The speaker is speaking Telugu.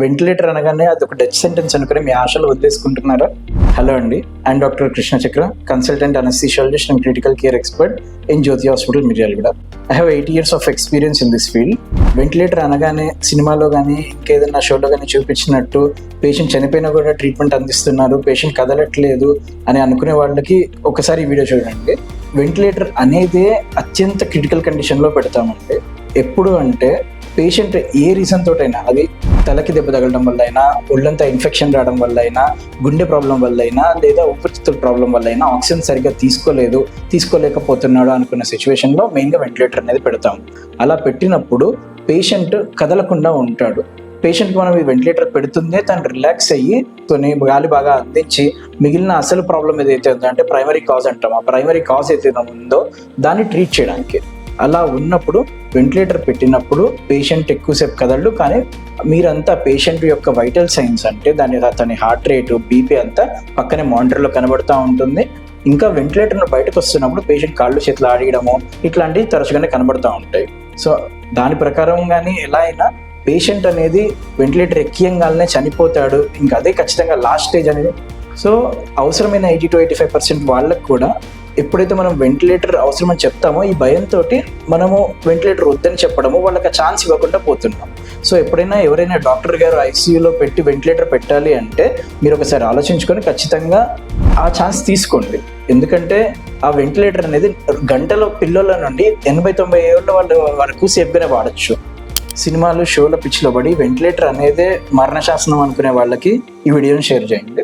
వెంటిలేటర్ అనగానే అదొక డెత్ సెంటెన్స్ అనుకుని మీ ఆశలు వదిలేసుకుంటున్నారా? హలో అండి, I'm doctor Krishna Chakra, consultant anaesthesiologist and critical care expert in Jyothi hospital, Miryalaguda. I have 8 years of experience in this field. Ventilator అనగానే సినిమాలో కానీ ఇంకేదైనా షోలో కానీ చూపించినట్టు పేషెంట్ చనిపోయినా కూడా ట్రీట్మెంట్ అందిస్తున్నారు, పేషెంట్ కదలట్లేదు అని అనుకునే వాళ్ళకి ఒకసారి ఈ వీడియో చూడండి. వెంటిలేటర్ అనేదే అత్యంత క్రిటికల్ కండిషన్లో పెడతామండి. ఎప్పుడు అంటే పేషెంట్ ఏ రీజన్ తోటైనా, అది తలకి దెబ్బ తగలడం వల్ల అయినా, ఒళ్ళంతా ఇన్ఫెక్షన్ రావడం వల్ల అయినా, గుండె ప్రాబ్లం వల్ల అయినా, లేదా ఊపిరితిత్తుల ప్రాబ్లం వల్ల అయినా ఆక్సిజన్ సరిగ్గా తీసుకోలేకపోతున్నాడు అనుకున్న సిచ్యువేషన్లో మెయిన్గా వెంటిలేటర్ అనేది పెడతాం. అలా పెట్టినప్పుడు పేషెంట్ కదలకుండా ఉంటాడు. పేషెంట్కి మనం ఈ వెంటిలేటర్ పెడుతుందే తను రిలాక్స్ అయ్యి కొన్ని గాలి బాగా అందించి మిగిలిన అసలు ప్రాబ్లం ఏదైతే ఉందో అంటే ప్రైమరీ కాజ్ అంటాం, ఆ ప్రైమరీ కాజ్ ఏదైతే ఉందో దాన్ని ట్రీట్ చేయడానికి. అలా ఉన్నప్పుడు వెంటిలేటర్ పెట్టినప్పుడు పేషెంట్ ఎక్కువసేపు కదలడు, కానీ మీరంతా పేషెంట్ యొక్క వైటల్ సైన్స్ అంటే అతని హార్ట్ రేటు, బీపీ అంతా పక్కనే మానిటర్లో కనబడుతూ ఉంటుంది. ఇంకా వెంటిలేటర్ను బయటకు వస్తున్నప్పుడు పేషెంట్ కాళ్ళు చేతులు ఆడియడము ఇట్లాంటివి తరచుగానే కనబడుతూ ఉంటాయి. సో దాని ప్రకారం కానీ ఎలా అయినా పేషెంట్ అనేది వెంటిలేటర్ ఎక్కియంగానే చనిపోతాడు, ఇంకా అదే ఖచ్చితంగా లాస్ట్ స్టేజ్ అనేది. సో అవసరమైన 80 to 85% వాళ్ళకు కూడా ఎప్పుడైతే మనం వెంటిలేటర్ అవసరమని చెప్తామో ఈ భయంతో మనము వెంటిలేటర్ వద్దని చెప్పడము, వాళ్ళకి ఆ ఛాన్స్ ఇవ్వకుండా పోతున్నాం. సో ఎప్పుడైనా ఎవరైనా డాక్టర్ గారు ఐసీయూలో పెట్టి వెంటిలేటర్ పెట్టాలి అంటే మీరు ఒకసారి ఆలోచించుకొని ఖచ్చితంగా ఆ ఛాన్స్ తీసుకోండి. ఎందుకంటే ఆ వెంటిలేటర్ అనేది గంటలో పిల్లల నుండి 80-90 ఏళ్ళ వాళ్ళ వరకు సేఫ్గానే వాడచ్చు. సినిమాలు, షోల పిచ్చిలో పడి వెంటిలేటర్ అనేదే మరణశాసనం అనుకునే వాళ్ళకి ఈ వీడియోని షేర్ చేయండి.